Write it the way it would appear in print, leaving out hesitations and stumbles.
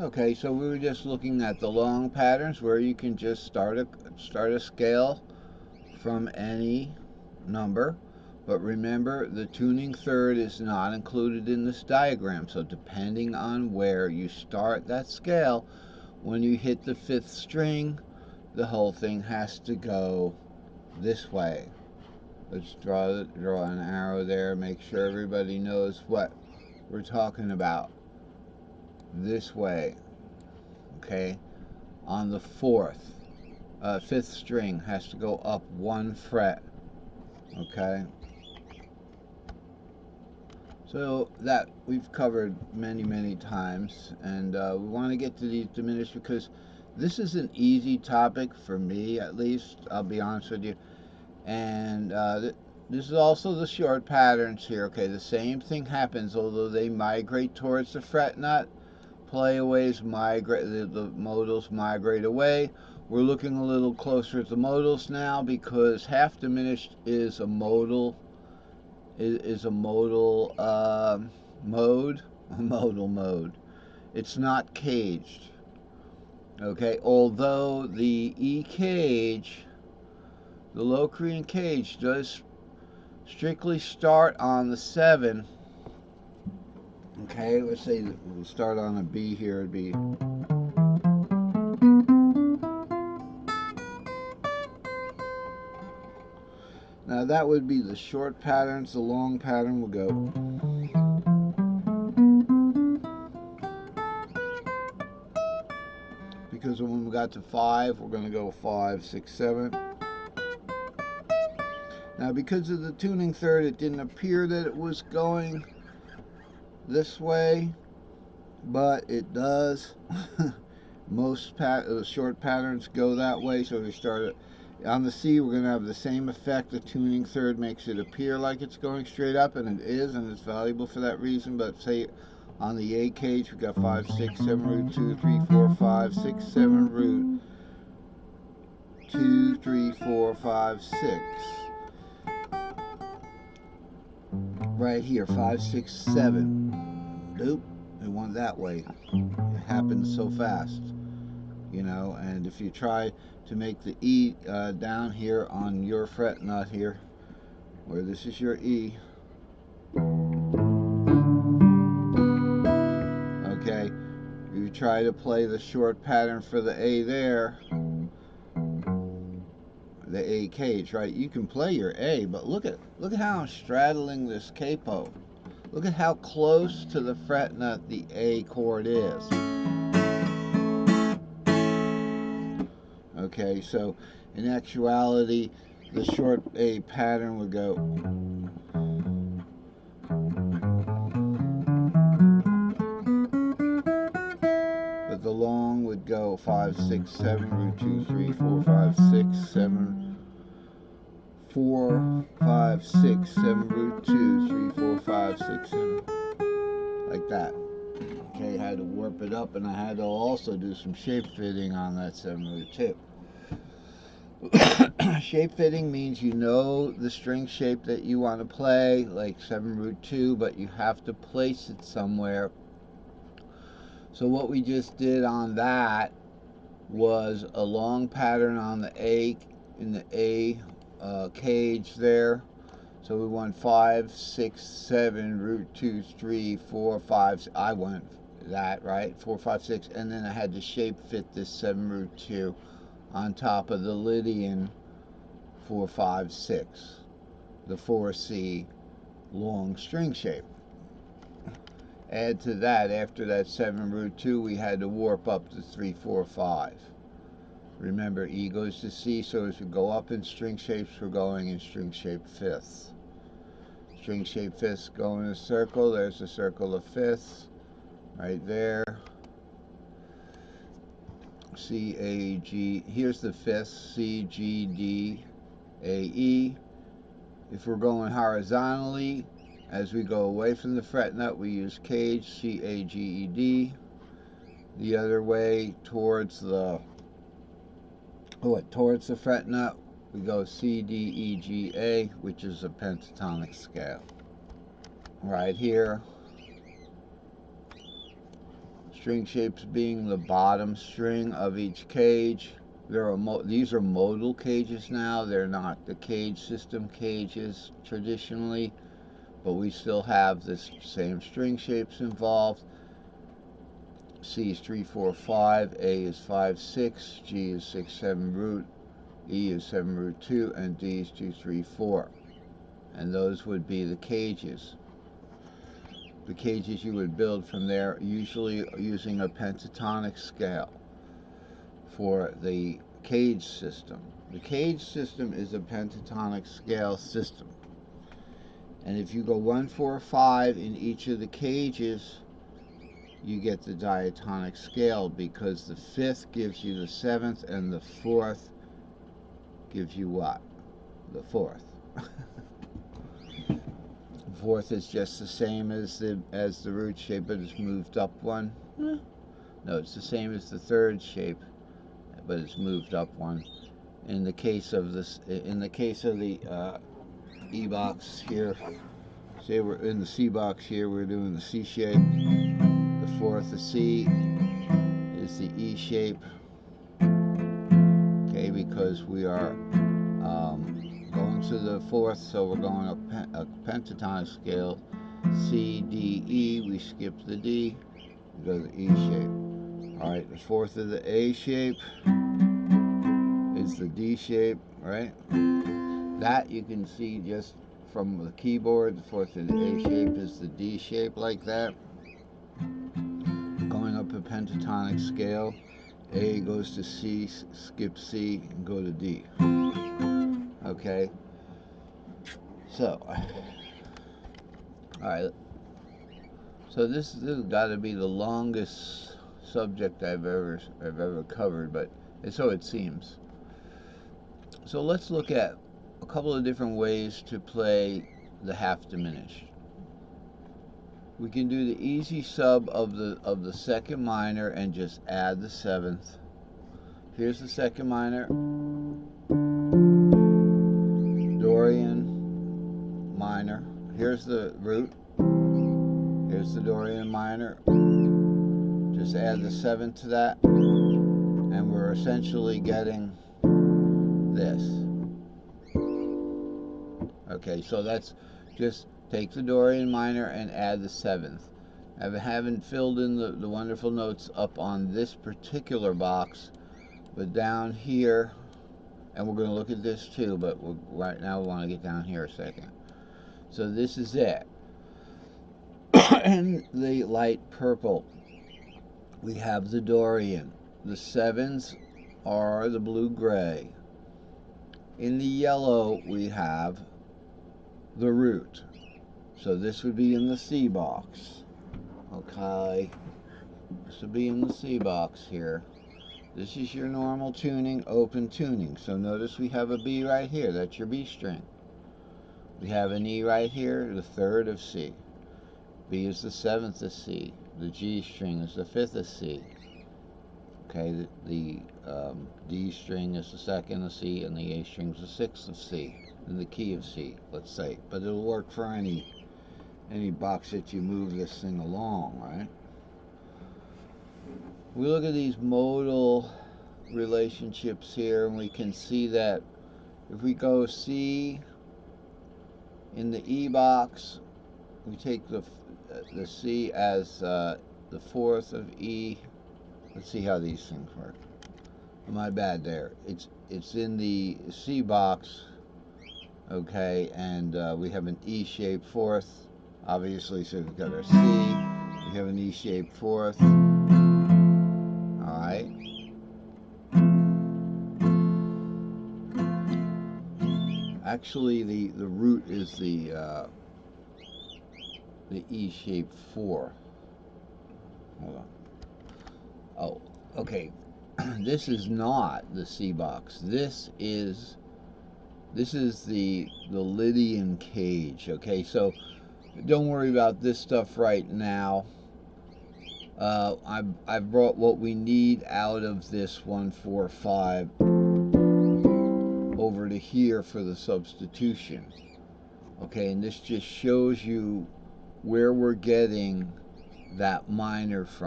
Okay, so we were just looking at the long patterns where you can just start a scale from any number. But remember, the tuning third is not included in this diagram. So depending on where you start that scale, when you hit the fifth string, the whole thing has to go this way. Let's draw an arrow there, make sure everybody knows what we're talking about. This way, okay? On the fifth string has to go up one fret, okay? So that we've covered many times, and we want to get to these diminished because this is an easy topic for me, at least. I'll be honest with you. And this is also the short patterns here. Okay, the same thing happens, although they migrate towards the fret nut. Playaways migrate, the modals migrate away. We're looking a little closer at the modals now because half diminished is a modal mode, a modal mode. It's not caged. Okay, although the E cage, the Locrian cage, does strictly start on the 7. Okay, let's say we'll start on a B here. It'd be now that would be the short patterns. The long pattern will go. Because when we got to 5, we're going to go 5, 6, 7. Now, because of the tuning third, it didn't appear that it was going this way, but it does. Most short patterns go that way, so we start on the C. We're going to have the same effect. The tuning third makes it appear like it's going straight up, and it is, and it's valuable for that reason. But say on the A cage, we got 5, 6, 7 root 2, 3, 4, 5, 6, 7 root 2, 3, 4, 5, 6. Right here, 5, 6, 7. Nope, it went that way. It happens so fast, you know. And if you try to make the E down here on your fret nut here, where this is your E, okay, you try to play the short pattern for the A there, the A cage, right? You can play your A, but look at how I'm straddling this capo. Look at how close to the fret nut the A chord is. Okay, so in actuality, the short A pattern would go. But the long would go 5, 6, 7, root 2, 3, 4, 5, 6, 7, 4, 5, 6, 7, root 2, 3, 4, 5, 6, 7. Like that. Okay, I had to warp it up, and I had to also do some shape fitting on that 7 root 2. Shape fitting means you know the string shape that you want to play, like 7 root 2, but you have to place it somewhere. So what we just did on that was a long pattern on the A, in the A cage there. So we went 5, 6, 7, root 2, 3, 4, 5. I went that, right? 4, 5, 6. And then I had to shape fit this 7 root 2 on top of the Lydian 4, 5, 6. The 4C long string shape. Add to that, after that 7 root 2, we had to warp up to 3, 4, 5. Remember, E goes to C, so as we go up in string shapes, we're going in string shape fifths. String shape fifths go in a circle. There's a circle of fifths right there. C, A, G. Here's the fifths, C, G, D, A, E. If we're going horizontally, as we go away from the fret nut, we use cage, C, A, G, E, D. The other way towards the fret nut, we go C, D, E, G, A, which is a pentatonic scale. Right here, String shapes being the bottom string of each cage. These are modal cages now. They're not the cage system cages traditionally, but we still have this same string shapes involved. C is 3, 4, 5, A is 5, 6, G is 6, 7 root, E is 7 root 2, and D is 2, 3, 4. And those would be the cages. The cages you would build from there, usually using a pentatonic scale for the cage system. The cage system is a pentatonic scale system. And if you go 1, 4, 5 in each of the cages, you get the diatonic scale, because the 5th gives you the 7th and the 4th gives you what? The 4th. The 4th is just the same as the root shape, but it's moved up one. No, it's the same as the 3rd shape, but it's moved up one. In the case of the E box here, say we're in the C box here, we're doing the C shape. The 4th, the C, is the E shape. Okay, because we are going to the 4th, so we're going up a pentatonic scale. C, D, E. We skip the D. We go to the E shape. All right, the 4th of the A shape is the D shape, right? That you can see just from the keyboard. The 4th of the A shape is the D shape, like that. Going up a pentatonic scale, A goes to C, skip C, and go to D. Okay. So, all right. So this has got to be the longest subject I've ever covered, but so it seems. So let's look at a couple of different ways to play the half-diminished. We can do the easy sub of the 2nd minor and just add the 7th. Here's the 2nd minor, Dorian minor. Here's the root. Here's the Dorian minor. Just add the 7th to that, and we're essentially getting this. Okay, so that's just take the Dorian minor and add the 7th. I haven't filled in the wonderful notes up on this particular box, but down here, and we're going to look at this too, but right now we want to get down here a second. So this is it. In the light purple, we have the Dorian. The 7s are the blue-gray. In the yellow, we have the root. So this would be in the C box. Okay. This would be in the C box here. This is your normal tuning, open tuning. So notice we have a B right here. That's your B string. We have an E right here, the 3rd of C. B is the 7th of C. The G string is the 5th of C. Okay, the D string is the 2nd of C, and the A string is the 6th of C, in the key of C, let's say. But it'll work for any box that you move this thing along, right? We look at these modal relationships here, and we can see that if we go C in the E box, we take the C as the 4th of E. Let's see how these things work. My bad there. It's in the C box, okay, and we have an E-shaped 4th, obviously, so we've got our C, we have an E-shaped 4th, alright. Actually, the root is the E-shaped 4. Hold on. Oh, okay. This is not the C box. This is the Lydian cage. Okay, so don't worry about this stuff right now. I've brought what we need out of this 1, 4, 5 over to here for the substitution. Okay, and this just shows you where we're getting that minor from.